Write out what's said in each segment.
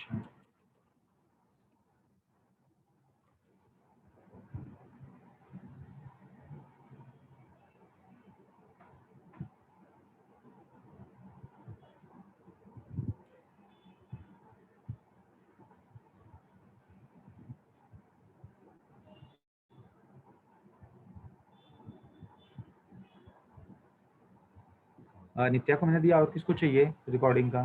अच्छा, नित्या को मैंने दिया, और किसको चाहिए रिकॉर्डिंग का?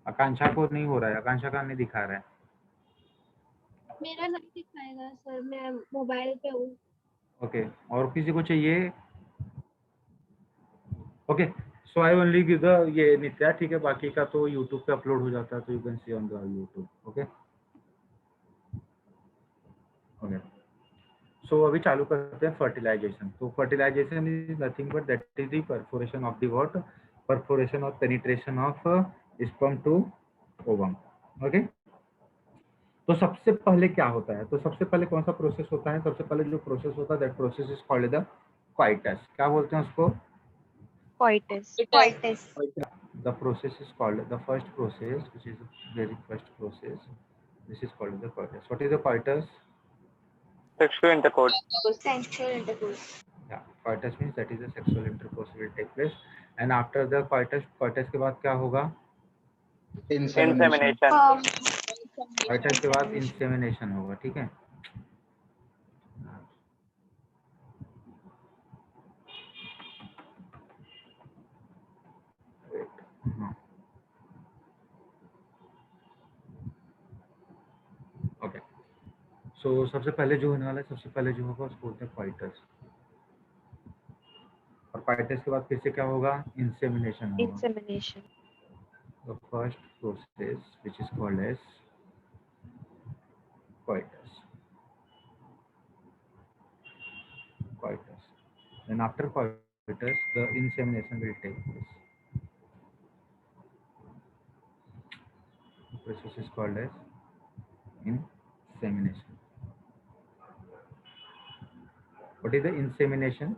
आकांक्षा को नहीं हो रहा है, आकांक्षा का नहीं दिखा रहा है। मेरा नहीं दिखाएगा सर, मैं मोबाइल पे हूँ। ओके, और किसी को चाहिए? Okay, so I only give the ये नित्या, ठीक है, बाकी का तो यूट्यूब पे अपलोड हो जाता है, तो you can see on the YouTube. Okay okay, so अभी चालू करते हैं फर्टिलाइजेशन। तो fertilization is nothing but that is the perforation of the what, perforation और penetration of sperm to ovum. Okay, तो सबसे पहले क्या होता है? तो सबसे पहले कौन सा प्रोसेस होता है? सबसे पहले जो प्रोसेस होता है, that process is called the coitus. क्या बोलते हैं उसको? Coitus. The process is called the first process, which is the very first process. This is called the coitus. What is the coitus? Sexual intercourse. Sexual intercourse. Yeah, coitus means that is the sexual intercourse will take place. And after the coitus के बाद क्या होगा? Insemination. coitus के बाद insemination होगा, ठीक है? Okay, सो सबसे पहले जो होने वाला है, सबसे पहले जो होगा उसको बोलते हैं coitus। और coitus के बाद फिर से क्या होगा? insemination होगा। Insemination. The first process, which is called as coitus. Coitus. Then after coitus, the insemination will take place. The process is called as insemination. What is the insemination?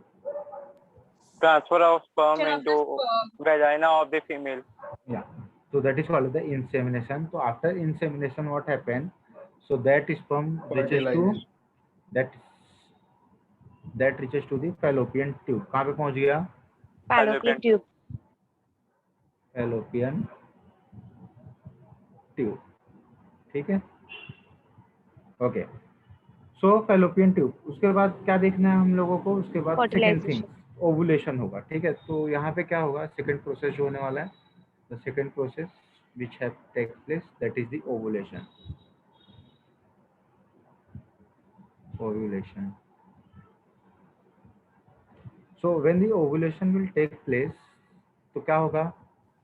Transfer of sperm into vagina of the female. Yeah. So that is called the insemination. So after insemination, what happened? So that sperm reaches to that reaches to the fallopian tube. कहाँ पे पहुँच गया? Fallopian tube. Fallopian tube. ठीक है? Okay, सो fallopian tube. उसके बाद क्या देखना है हम लोगों को? उसके बाद सेकेंड थिंग ओवुलेशन होगा, ठीक है? तो यहाँ पे क्या होगा? सेकेंड प्रोसेस जो होने वाला है, the second process which have take place, that is the ovulation. Ovulation, so when the ovulation will take place, तो क्या होगा?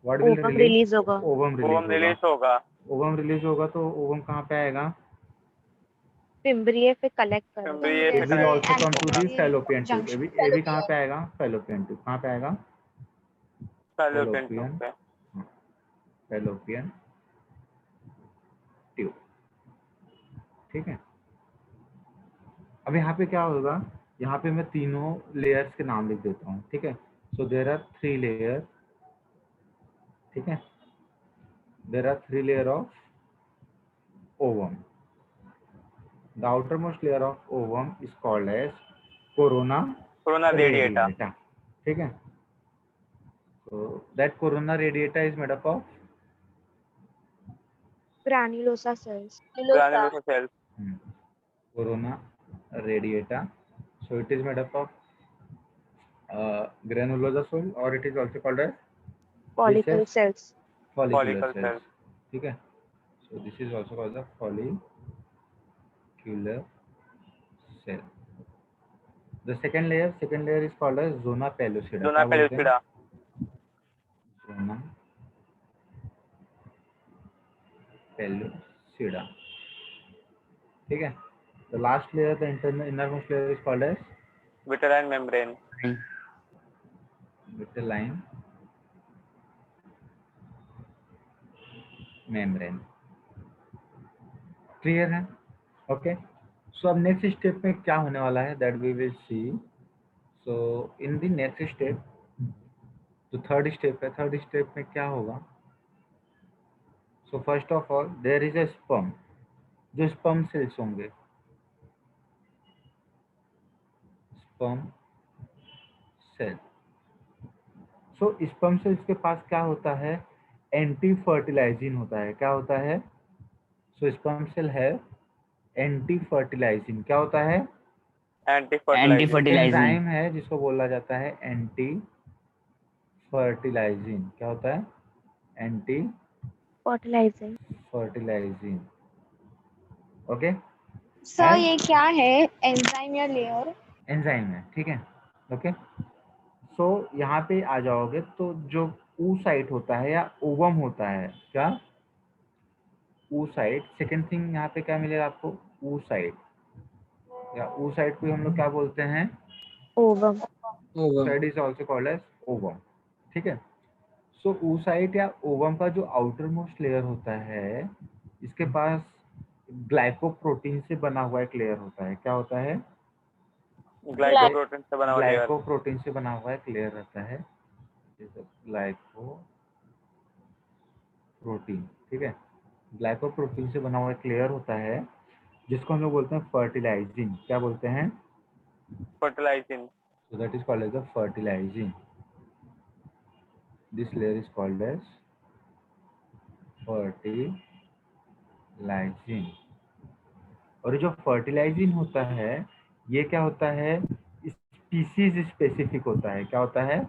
व्हाट विल रिलीज होगा। ओवम रिलीज होगा। ओवम रिलीज होगा, तो ओवम कहाँ पे आएगा? पिम्ब्रिये पे कलेक्ट करेगा। It will also come to the fallopian tube. ये भी कहाँ पे आएगा? fallopian tube। कहाँ पे आएगा? Fallopian tube. fallopian tube, ठीक है? अब यहाँ पे क्या होगा? यहाँ पे मैं तीनों लेयर्स के नाम लिख देता हूँ, ठीक है? सो देयर आर 3 लेयर, ठीक है? There are 3 layer of ovum. The outermost layer of ovum is called as corona radiata, ठीक है? So that corona radiata is made up of granulosa cells. Granulosa cells. Corona radiata. So it is made up of granulosa cell, or it is also called as Follicle cells. follicular cells, ठीक है? So this is also called the follicular cell. The second layer is called as zona pellucida. Zona pellucida. Zona pellucida, ठीक है? The last layer, the innermost layer is called as Vitelline membrane. Vitelline membrane. Clear है? Okay, so अब next step में क्या होने वाला है, that we will see. So in the next step, जो थर्ड स्टेप है, थर्ड स्टेप में क्या होगा? So so first of all there is a sperm, जो स्पर्म सेल्स होंगे, sperm cell. So sperm cells के पास क्या होता है, एंटी फर्टिलाइजिन होता है। क्या होता है? सो स्पर्म सेल है एंटी फर्टिलाइजिन। क्या होता है? Anti anti fertilising. Fertilising. Enzyme है जिसको बोला जाता है एंटी फर्टिलाइजिन। क्या होता है? Anti fertilising. Fertilizin. Okay, sir And- ये क्या है, एंजाइम या लेयर? एंजाइम है, ठीक है। ओके, सो यहाँ पे आ जाओगे तो जो oocyte होता है या ओवम होता है, क्या? oocyte। सेकेंड थिंग यहाँ पे क्या मिलेगा आपको? oocyte, या oocyte को हम लोग क्या बोलते हैं? Ovum. oocyte is also called as ovum, ठीक है। सो oocyte या ओवम का जो आउटर मोस्ट लेयर होता है, इसके पास ग्लाइकोप्रोटीन से बना हुआ एक लेयर होता है। क्या होता है? ग्लाइकोप्रोटीन से बना हुआ लेयर। ग्लाइकोप्रोटीन से बना हुआ एक लेयर रहता है, ग्लाइकोप्रोटीन, ठीक है। ग्लाइकोप्रोटीन से बना हुआ एक लेयर होता है जिसको हम लोग बोलते हैं फर्टिलाइजिन। क्या बोलते हैं? Fertilising. So that is called as the fertilizing. This layer is called as fertilizing. और ये जो फर्टिलाइजिंग होता है, ये क्या होता है? स्पीसीज स्पेसिफिक होता है। क्या होता है?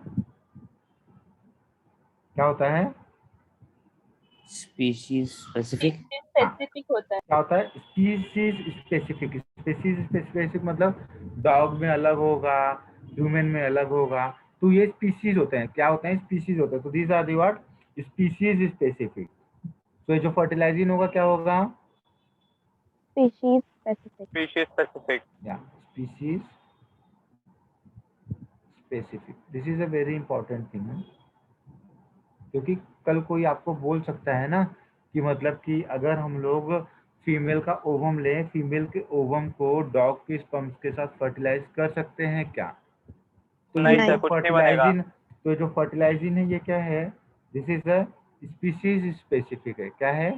क्या होता है? Species specific. स्पेसिफिक होता है। क्या होता है? Species specific. स्पीसीज स्पेसिफिक मतलब डॉग में अलग होगा, ह्यूमन में अलग होगा, तो ये स्पीसीज होते हैं। क्या होते हैं? स्पीसीज होते हैं। तो these are the what? Species specific. तो ये जो फर्टिलाइजिंग होगा क्या होगा? Species specific. Species specific. या species specific. This is a very important thing, क्योंकि कल कोई आपको बोल सकता है ना कि मतलब कि अगर हम लोग फीमेल का ओवम लें, फीमेल के ओवम को डॉग के स्पर्म के साथ फर्टिलाइज कर सकते हैं क्या? तो नहीं ये सर, जो कुछ नहीं बनेगा। फर्टिलाइजिंग, तो जो फर्टिलाइजिंग है ये क्या है? This is a species specific है। क्या है?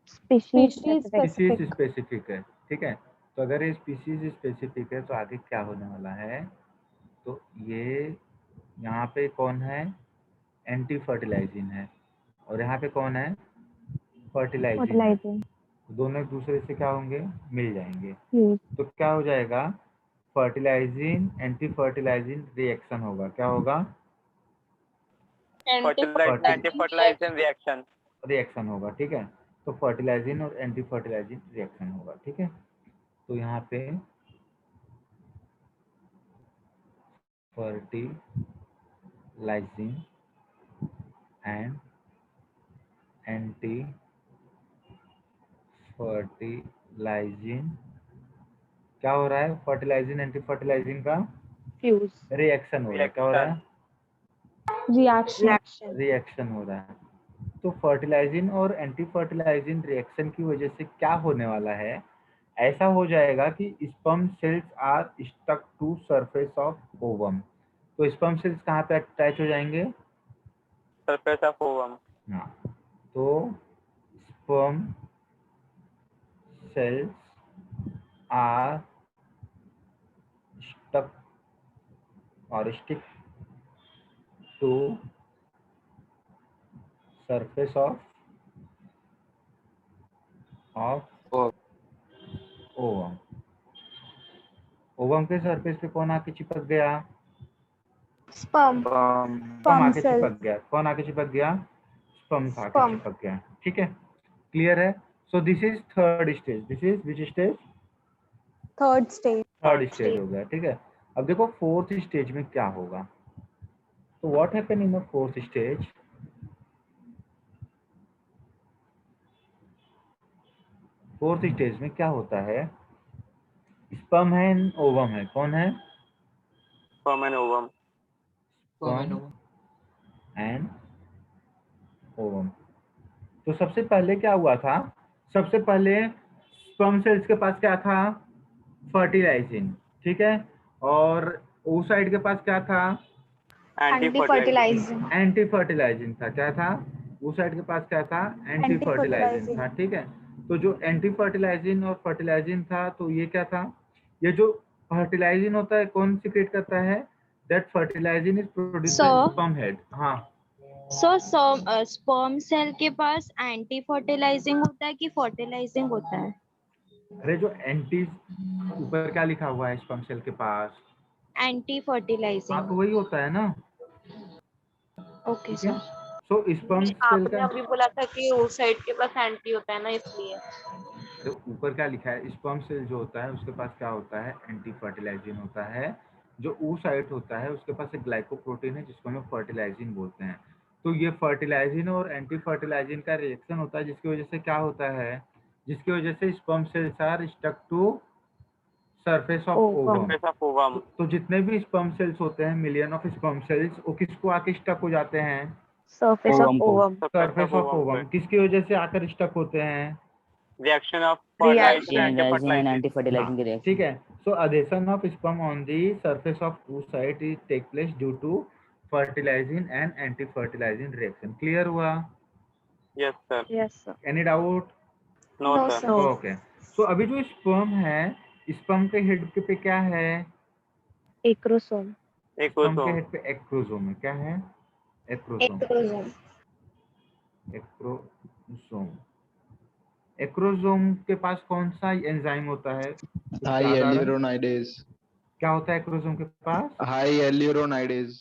Species species specific. Species specific है, ठीक है। तो अगर ये स्पीसीज स्पेसिफिक है तो आगे क्या होने वाला है? तो ये यहाँ पे कौन है? एंटी फर्टिलाइजिंग है, और यहाँ पे कौन है? फर्टिलाइजिंग है। फर्टिलाइजिंग। दोनों एक दूसरे से क्या होंगे? मिल जाएंगे। फ्यूज। तो क्या हो जाएगा? फर्टिलाइजिंग एंटी फर्टिलाइजिंग रिएक्शन होगा। क्या होगा? Fertilising anti fertilising reaction. Reaction होगा, ठीक है। तो फर्टिलाइजिंग और एंटी फर्टिलाइजिंग रिएक्शन होगा, ठीक है। तो यहाँ पे फर्टिलाइजिंग एंड एंटी फर्टिलाइजिंग क्या हो रहा है? फर्टिलाइजिंग एंटी फर्टिलाइजिंग का फ्यूज। रिएक्शन हो रहा है। क्या हो रहा है? रिएक्शन। रिएक्शन। रिएक्शन हो रहा है। तो फर्टिलाइजिंग और एंटी फर्टिलाइजिंग रिएक्शन की वजह से क्या होने वाला है? ऐसा हो जाएगा कि sperm cells are stuck to surface of ovum. तो स्पर्म सेल्स कहाँ पे अटैच हो जाएंगे? Surface of ovum. हाँ, तो स्पर्म सेल्स आर स्टक और stick to surface of ovum. Ovum के सरफेस पे कौन आके चिपक गया? स्पर्म। स्पर्म आके चिपक गया। कौन आके चिपक गया? स्पर्म आके Sperm. चिपक गया, ठीक है। क्लियर है? So this is third stage. This is which stage? Third stage. Third stage हो गया, ठीक है। अब देखो फोर्थ स्टेज में क्या होगा। तो what happen in the fourth stage? Fourth stage में क्या होता है? स्पर्म है, ओवम है। कौन है? Sperm and ovum. Sperm and ovum. तो सबसे पहले क्या हुआ था? सबसे पहले स्पर्म सेल्स के पास क्या था? फर्टिलाइजिंग, ठीक है। और oocyte के पास क्या था? Anti anti fertilising. Fertilising. Anti fertilising था। क्या था? उस साइड के पास क्या था, एंटी फर्टिलाइजिंग था, ठीक है। तो जो एंटी फर्टिलाइजिंग और फर्टिलाइजिंग था, तो ये क्या था, ये जो फर्टिलाइजिंग होता है कौन सीक्रेट करता है, that fertilizing is produced So- by sperm head. हाँ, सो स्पर्म सेल के पास एंटी फर्टिलाइजिंग होता है कि फर्टिलाइजिंग होता है? अरे जो एंटी, ऊपर क्या लिखा हुआ है स्पर्म सेल के पास, एंटी हाँ फर्टिलाइजिंग। तो वही होता है ना, ओके ठीक है। सर। सो स्पर्म सेल आपने का, अभी बोला था कि उस साइड के पास एंटी होता है ना, इसलिए। तो ऊपर क्या लिखा है, स्पर्म सेल जो होता है उसके पास क्या होता है, एंटी फर्टिलाइजिन होता है। जो ऊ साइट होता है उसके पास एक ग्लाइकोप्रोटीन है जिसको हम फर्टिलाइजिन बोलते हैं। तो ये फर्टिलाइजिन और एंटी फर्टिलाइजिन का रिएक्शन होता है, जिसकी वजह से क्या होता है, जिसकी वजह से sperm cells are stuck to surface of Ovum. Ovum. Surface of ovum. तो जितने भी स्पर्म सेल्स होते हैं, मिलियन ऑफ स्पर्म सेल्स, वो किसको आके स्टक हो जाते हैं, Surface Ovum of को। ovum. Surface of ovum. किसकी वजह से आकर स्टक होते हैं, reaction of Reaction. Fertilising and anti fertilising. Fertilising की ठीक रिएक्शन। है। सो adhesion of sperm on the surface of oocyte is take place due to fertilizing and anti-fertilizing reaction. Clear हुआ? Yes sir. Yes, sir. Any doubt? No No, sir. sir. Okay. So अभी जो sperm है, sperm के head पे क्या है, Acrosome. एक sperm के तो हेड पे एक्रोसोम है। क्या है, एक्रोसोम। एक्रोसोम। एक्रोसोम के पास कौन सा एंजाइम होता है, कुछ हाई याद आ रहा है? एल्यूरोनाइडेज। क्या होता है एक्रोसोम के पास? हाई एल्यूरोनाइडेज।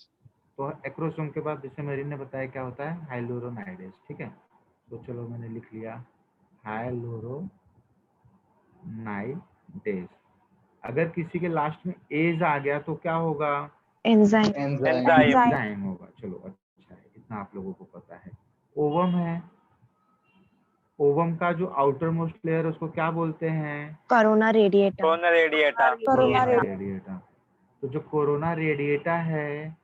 तो एक्रोसोम के बाद जैसे मेरी ने बताया क्या होता है, हाइलोरोनाइडेज, ठीक है। तो चलो मैंने लिख लिया हाइलोरोनाइडेज। अगर किसी के लास्ट में एज आ गया तो क्या होगा, Enzyme. एंजाइम। एंजाइम होगा। चलो अच्छा है, इतना आप लोगों को पता है। ओवम है, ओवम का जो आउटर मोस्ट लेयर उसको क्या बोलते हैं, Corona radiata. Corona radiata. Corona radiata. तो जो कोरोना रेडिएटा है,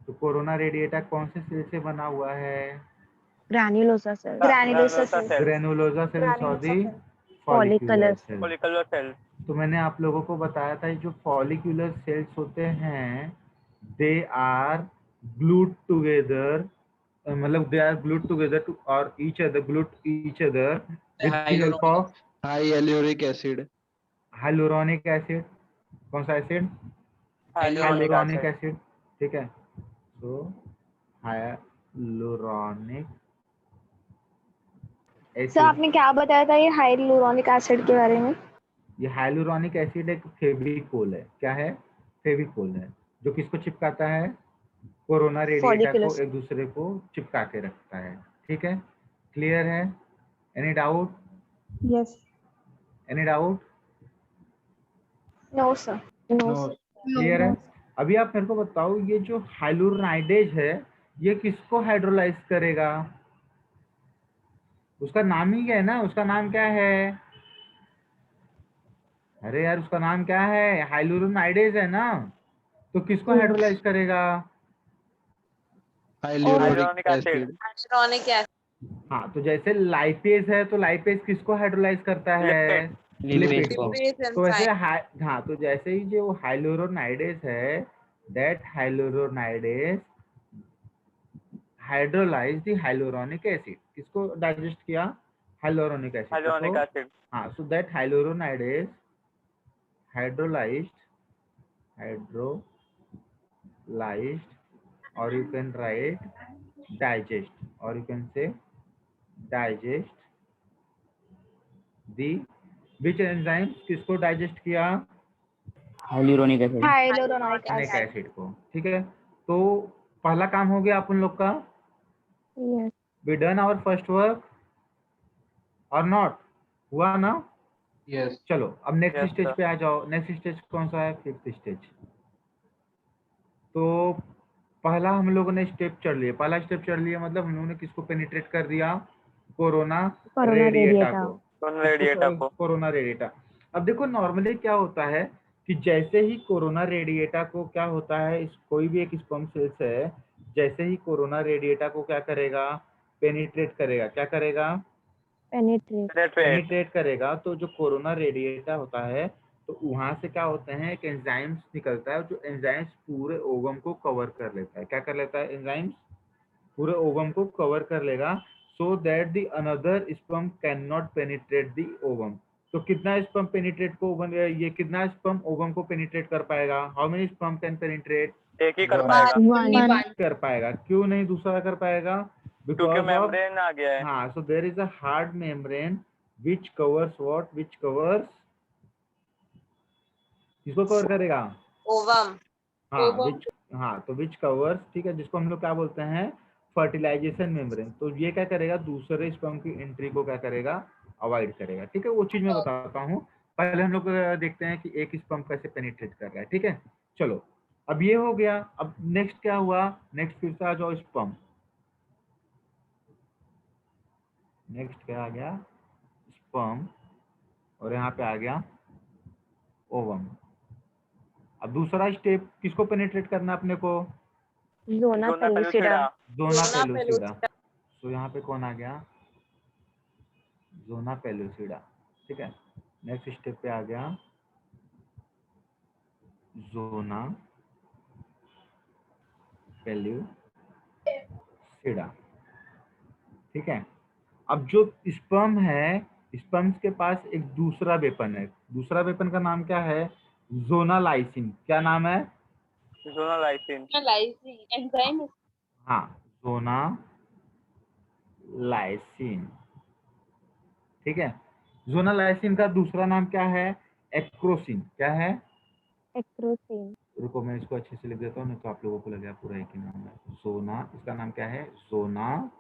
तो कोरोना रेडिएटा कौन से सेल से बना हुआ है, Granulosa cells. Granulosa cell. Granulosa cells और the Follicular cells. Follicular cell. तो मैंने आप लोगों को बताया था, ये जो फॉलिक्यूलर सेल्स होते हैं, दे आर ग्लूड टुगेदर, मतलब they are glued together to और each other, glued each other with the help of hyaluronic acid. Hyaluronic acid. कौन सा एसिड, हाइलोरोनिक एसिड, ठीक है। तो हाइलोरोनिक सर एसिड। आपने क्या बताया था ये हाइलुरोनिक एसिड के बारे में? ये हाइलोरोनिक एसिड एक फेविकोल है। क्या है, फेविकोल है, जो किसको चिपकाता है, कोरोना रेडिएटा Follicular को एक दूसरे को चिपका के रखता है, ठीक है। क्लियर है? Any doubt? Yes. Any doubt? No sir. No, sir. Clear है? अभी आप मेरे को बताओ, ये जो हाइलोराइडेज है ये किसको हाइड्रोलाइज करेगा, उसका नाम ही क्या है ना, उसका नाम क्या है, अरे यार उसका नाम क्या है, हाइलोराइडेज है ना, तो किसको हाइड्रोलाइज करेगा, हाइलुरोनिक एसिड। Hyaluronic acid. हाँ। तो जैसे लाइपेज है, तो लाइपेज किसको हाइड्रोलाइज करता है, लिपिड को। तो वैसे हाँ, तो जैसे ही जो हाइलोरोनाइडेज है, that hyaluronidase hydrolyse the hyaluronic acid. किसको डाइजेस्ट किया, हाइलोरोनिक एसिड हाइलोरोनिक को। एसिड। हाँ, so that hyaluronidase hydrolysed or you can write digest, or you can say digest the which enzymes, किसको डाइजेस्ट किया, hyaluronic acid. Hyaluronic hyaluronic acid. Acid को, ठीक है। तो पहला काम हो गया अपन लोग का, Yes. we done our first work or not, हुआ ना। यस। चलो अब नेक्स्ट Yes, स्टेज sir. पे आ जाओ। नेक्स्ट स्टेज कौन सा है, फिफ्थ स्टेज। तो पहला हम लोगों ने स्टेप चढ़ लिया, पहला स्टेप चढ़ लिया मतलब हम लोगों ने किसको पेनिट्रेट कर दिया, कोरोना Corona रेडिएटा radiata. को, कोरोना रेडिएटा को। Corona radiata. अब देखो नॉर्मली क्या होता है कि जैसे ही कोरोना रेडिएटा को क्या होता है, इस कोई भी एक स्पर्म सेल्स है, जैसे ही कोरोना रेडिएटा को क्या करेगा, पेनिट्रेट करेगा। क्या करेगा, Penetrate. पेनिट्रेट करेगा। तो जो कोरोना रेडिएटा होता है, तो वहां से क्या होते हैं, एक एंजाइम्स निकलता है, जो एंजाइम्स पूरे ओवम को कवर कर लेता है। क्या कर लेता है, एंजाइम्स पूरे ओवम को कवर कर लेगा। so that the another sperm cannot penetrate the ovum. तो कितना स्पर्म पेनिट्रेट को ओवम, ये कितना स्पर्म ओवम को पेनिट्रेट कर पाएगा? How many sperm can penetrate? एक ही कर One. पाएगा One. कर पाएगा। क्यों नहीं दूसरा कर पाएगा? क्योंकि Because of मेम्ब्रेन आ गया है। हाँ, so there is a hard membrane which covers what? Which covers, किसको कवर करेगा? ओवम। हाँ, which, हाँ तो which covers, ठीक है, जिसको हम लोग क्या बोलते हैं? Fertilization membrane. तो ये क्या करेगा? दूसरे स्पर्म की एंट्री को क्या करेगा? अवॉइड करेगा। ठीक है, वो चीज मैं बताता हूँ। पहले हम लोग देखते हैं कि एक स्पर्म कैसे पेनिट्रेट कर रहा है। ठीक है, चलो अब ये हो गया। अब नेक्स्ट क्या हुआ? नेक्स्ट फिर से आ जाओ स्पर्म। नेक्स्ट क्या आ गया? स्पर्म। और यहाँ पे आ गया ओवम। अब दूसरा स्टेप किसको पेनिट्रेट करना है अपने को? Zona zona pellucida. Pellucida. Zona Zona pellucida. pellucida. तो यहाँ पे कौन आ गया? Zona pellucida. ठीक है, नेक्स्ट स्टेप पे आ गया जोना पेलुसिडा। ठीक है, अब जो स्पर्म है, स्पर्म्स के पास एक दूसरा वेपन है। दूसरा वेपन का नाम क्या है? Zona lysine. क्या नाम है? Zona lysine. एंजाइम। हाँ, जोना लाइसिन। ठीक है, जोना लाइसिन का दूसरा नाम क्या है? एक्रोसिन। क्या है? Acrosine. रुको मैं इसको अच्छे से लिख देता हूँ, नहीं तो आप लोगों को लगेगा पूरा एक ही नाम है। जोना, इसका नाम क्या है? Zona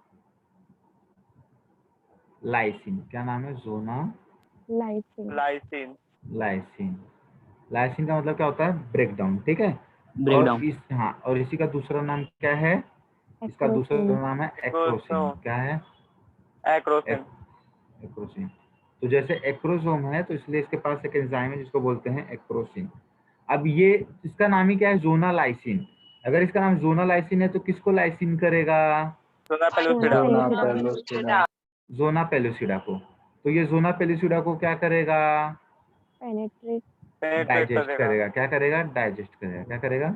lysine. क्या नाम है? जोना Lysine. लाइसिन। लाइसिन। लाइसिन का मतलब क्या होता है? Break down. ठीक है, ब्रेक और डाउन। इस, हाँ, और इसी का दूसरा नाम क्या है? इसका दूसरा Acrosine. नाम है एक्रोसिन। क्या है? एक्रोसिन। एक्रोसिन। तो जैसे एक्रोसोम है तो इसलिए इसके पास एक एंजाइम है जिसको बोलते हैं एक्रोसिन। अब ये, इसका नाम ही क्या है? Zona lysine. अगर इसका नाम जोना लाइसिन है तो किसको लाइसिन करेगा? Zona pellucida. Zona Pellucida. Pellucida. Zona pellucida को। तो ये जोना पेलुसिडा को क्या करेगा? Penetrate. पेनिट्रेट डाइजेस्ट करेगा। करेगा। क्या करेगा? डाइजेस्ट करेगा। क्या करेगा?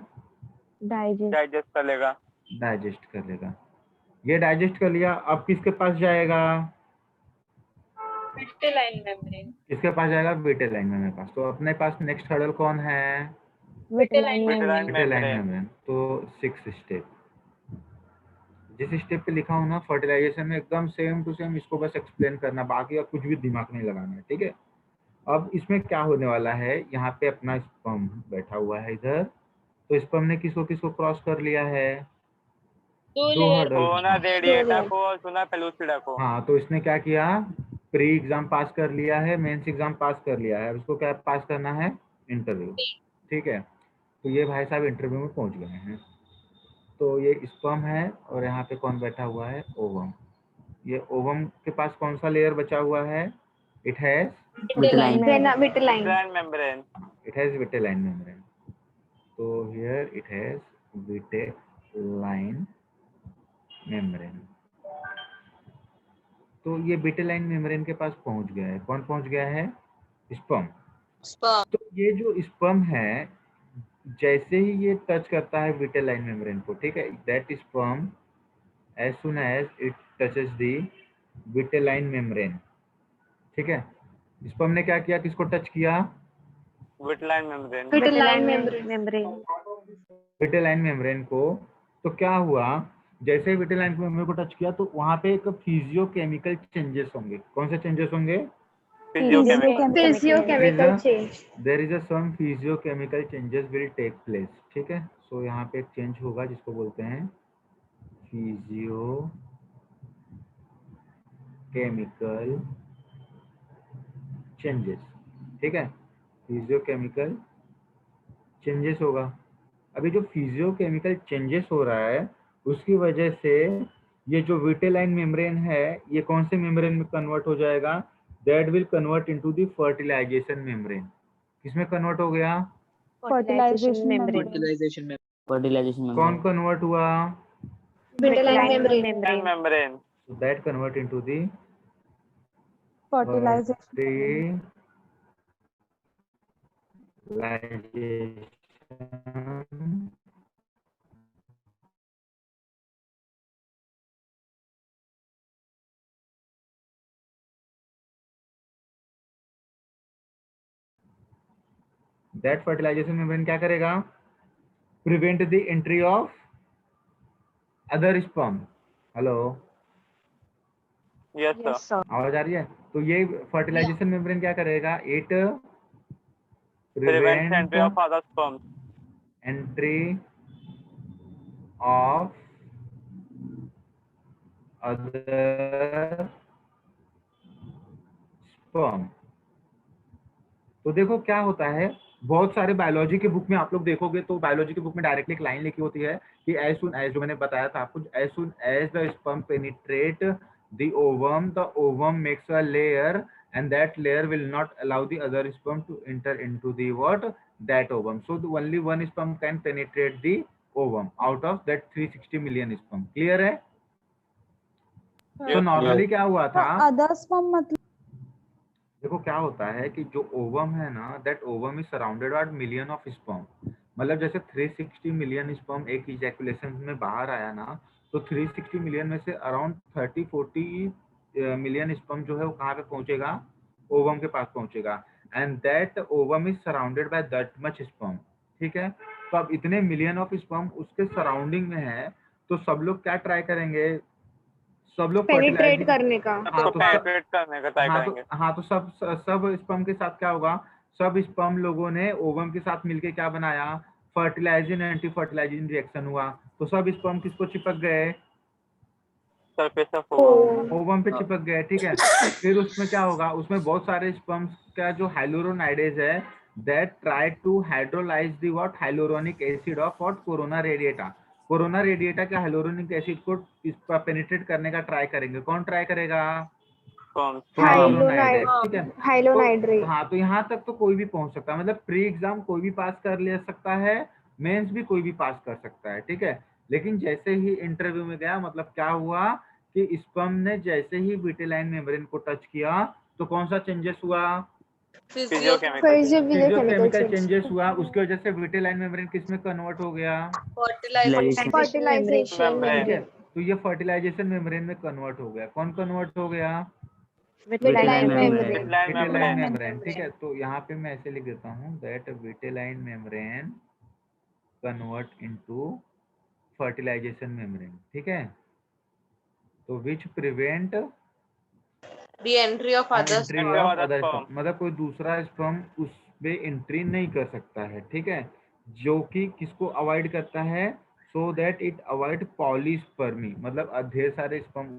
Digest. डाइजेस्ट कर लेगा। डाइजेस्ट कर लेगा। ये डाइजेस्ट कर लिया, अब किसके पास जाएगा? विट्टिलाइन मेम्ब्रेन। किसके पास जाएगा? विटेलाइन मेम्ब्रेन पास। तो अपने पास नेक्स्ट हर्डल कौन है? Vitelline vitelline membrane. Vitelline membrane. Membrane. तो 6 स्टेप, जिस स्टेप पे लिखा हूं ना फर्टिलाइजेशन में, एकदम सेम टू सेम इसको बस एक्सप्लेन करना, बाकी का कुछ भी दिमाग नहीं लगाना है। ठीक है, अब इसमें क्या होने वाला है? यहाँ पे अपना स्पर्म बैठा हुआ है इधर। तो स्पर्म ने किसको किसको क्रॉस कर लिया है? दो हर्डल। जोना रेडिएटा को और जोना पेलुसिडा को। हाँ, तो इसने क्या किया? प्री एग्जाम पास कर लिया है, मेंस एग्जाम पास कर लिया है, अब इसको क्या पास करना है? इंटरव्यू। ठीक है, तो ये भाई साहब इंटरव्यू में पहुंच गए हैं। तो ये स्पर्म है और यहाँ पे कौन बैठा हुआ है? ओवम। ये ओवम के पास कौन सा लेयर बचा हुआ है? It has Vitelline membrane. Vitelline. Vitelline membrane. Vitelline membrane. तो here it has vitelline membrane. तो ये विटेलाइन मेम्ब्रेन के पास पहुंच गया है। कौन पहुंच गया है? स्पर्म। स्पर्म। तो ये जो स्पर्म है, जैसे ही ये टच करता है विटेलाइन मेम्ब्रेन को, ठीक है, that sperm as soon as it touches the vitelline membrane, ठीक है, स्पर्म ने क्या किया? किसको टच किया? Vitelline membrane. Vitelline Vitelline membrane. membrane. Vitelline membrane को। तो क्या हुआ? जैसे ही विटेलाइन मेम्ब्रेन को टच किया तो वहां पे एक फिजियोकेमिकल चेंजेस होंगे। कौन से चेंजेस होंगे? Physiochemical. Physiochemical change. There is a some physiochemical changes will take place. ठीक है, सो यहाँ पे एक चेंज होगा जिसको बोलते हैं फिजियो केमिकल चेंजेस। ठीक है, फिजियोकेमिकल चेंजेस होगा। अभी जो फिजियोकेमिकल चेंजेस हो रहा है उसकी वजह से ये जो विटेलाइन मेम्ब्रेन है ये कौन से मेम्ब्रेन में कन्वर्ट हो जाएगा? That will convert into the fertilization membrane. किसमें कन्वर्ट हो गया? Fertilization membrane. फर्टिलाइजेशन में। फर्टिलाइजेशन में कौन कन्वर्ट हुआ? Vitelline Vitelline membrane. membrane. Membrane. So that convert into the Fertilization. fertilization that fertilization membrane क्या करेगा, prevent the entry of other sperm. Hello, Yes, sir. Yes, sir. आवाज आ रही है? तो ये फर्टिलाइजेशन मेम्ब्रेन क्या करेगा, it Prevents entry prevent of other sperms. entry of other sperm। तो देखो क्या होता है, बहुत सारे बायोलॉजी के बुक में आप लोग देखोगे तो बायोलॉजी के बुक में डायरेक्टली एक लाइन लिखी होती है कि एज सुन एज, जो मैंने बताया था आपको, as soon as the sperm penetrate the ovum makes a layer and that layer will not allow the other sperm to enter into the what, that ovum. So the only one sperm can penetrate the ovum out of that 360 million sperm। clear है? तो normally क्या हुआ था, other sperm मतलब देखो क्या होता है कि जो ओवम है ना, that ovum is surrounded by million of sperm. मतलब जैसे 360 मिलियन स्पर्म एक इजैकुलेशन में बाहर आया ना, तो 360 मिलियन में से अराउंड 30-40 मिलियन स्पर्म जो है वो कहाँ पे पहुंचेगा, ओवम के पास पहुंचेगा। And that ovum is surrounded by that much sperm. ठीक है, तो अब इतने मिलियन ऑफ स्पर्म उसके सराउंडिंग में है, तो सब लोग क्या ट्राई करेंगे, सब लोग पेनिट्रेट करने का। सबको पेनिट्रेट करने का ट्राई करेंगे। हाँ तो सब स्पर्म के साथ क्या होगा, सब स्पर्म लोगों ने ओवम के साथ मिलके क्या बनाया, फर्टिलाइजिंग एंटी फर्टिलाइजिंग रिएक्शन हुआ। तो सब स्पर्म किसको चिपक गए, सरफेस ऑफ ओवम। ओवम पे चिपक गए। ठीक है, फिर उसमें क्या होगा, उसमें बहुत सारे स्पर्म्स का जो हाइलोरोनाइडेज है, that try to hydrolyze the what, hyaluronic acid of what, corona radiata. Corona radiata के हाइलोरोनिक एसिड को इस पर पेनिट्रेट करने का ट्राई करेंगे। कौन ट्राई करेगा, हाइलोनाइडेज। ठीक है, हाइलोनाइड्रेट। हाँ तो यहाँ तक तो कोई भी पहुंच सकता है, मतलब प्री एग्जाम कोई भी पास कर ले सकता है, मेंस भी कोई भी पास कर सकता है। ठीक है, लेकिन जैसे ही इंटरव्यू में गया, मतलब क्या हुआ कि स्पर्म ने जैसे ही विटेलाइन मेम्ब्रेन को टच किया तो कौन सा चेंजेस हुआ, फिजियोकेमिकल चेंजेस हुआ। उसकी वजह से विटेलाइन मेम्ब्रेन किस में कन्वर्ट हो गया, फर्टिलाइजेशन ठीक है, तो ये फर्टिलाइजेशन मेम्ब्रेन में कन्वर्ट हो गया। कौन कन्वर्ट हो गया, विटेलाइन विटेलाइन मेम्ब्रेन। ठीक है, तो यहाँ पे मैं ऐसे लिख देता हूँ, that vitelline membrane convert into fertilization membrane. ठीक है, तो which prevent the entry of other sperm, मतलब कोई दूसरा स्पर्म उस पे एंट्री नहीं कर सकता है। ठीक है, जो कि किसको अवॉइड करता है, so that it avoid polyspermy, मतलब ढेर सारे स्पर्म